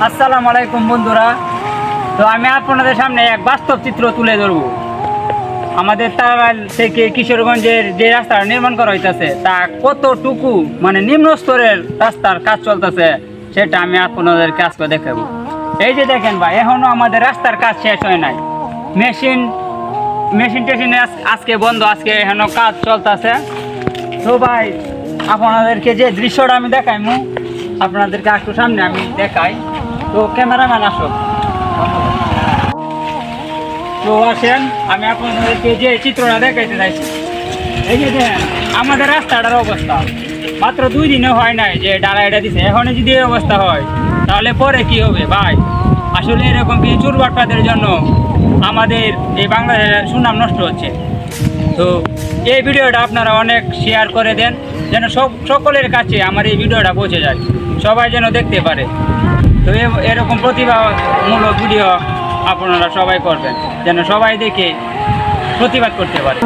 আসসালামু আলাইকুম বন্ধুরা। তো আমি আপনাদের সামনে এক বাস্তব চিত্র তুলে ধরব। আমাদের তারাইল থেকে কিশোরগঞ্জের যে রাস্তাটা নির্মাণ করা হইতেছে তা কতটুকু মানে নিম্ন স্তরের রাস্তার কাজ চলতেছে সেটা আমি আপনাদেরকে আজকে দেখাবো। এই যে দেখেন ভাই, এখনো আমাদের রাস্তার কাজ শেষ হয় নাই। মেশিন টেশিনে আজকে বন্ধ, আজকে এখনো কাজ চলতেছে। তো ভাই আপনাদেরকে যে দৃশ্যটা আমি দেখাইমু, আপনাদেরকে একটু সামনে আমি দেখাই। তো ক্যামেরাম্যান আসো, তো আসেন, আমি আপনাদেরকে যে চিত্রটা দেখাইতে চাইছি। এই যে দেখেন আমাদের রাস্তাটার অবস্থা, মাত্র 2 দিনও হয় নাই যে ডালাইটা দিছে। এখন যদি এই অবস্থা হয় তাহলে পরে কি হবে ভাই? আসলে এরকম কি চুরবাটপাদের জন্য আমাদের এই বাংলাদেশের সুনাম নষ্ট হচ্ছে। তো এই ভিডিওটা আপনারা অনেক শেয়ার করে দেন, যেন সকলের কাছে আমার এই ভিডিওটা পৌঁছে যায়, সবাই যেন দেখতে পারে। তো এরকম প্রতিভামূলক ভিডিও আপনারা সবাই করবেন, যেন সবাই দেখে প্রতিবাদ করতে পারে।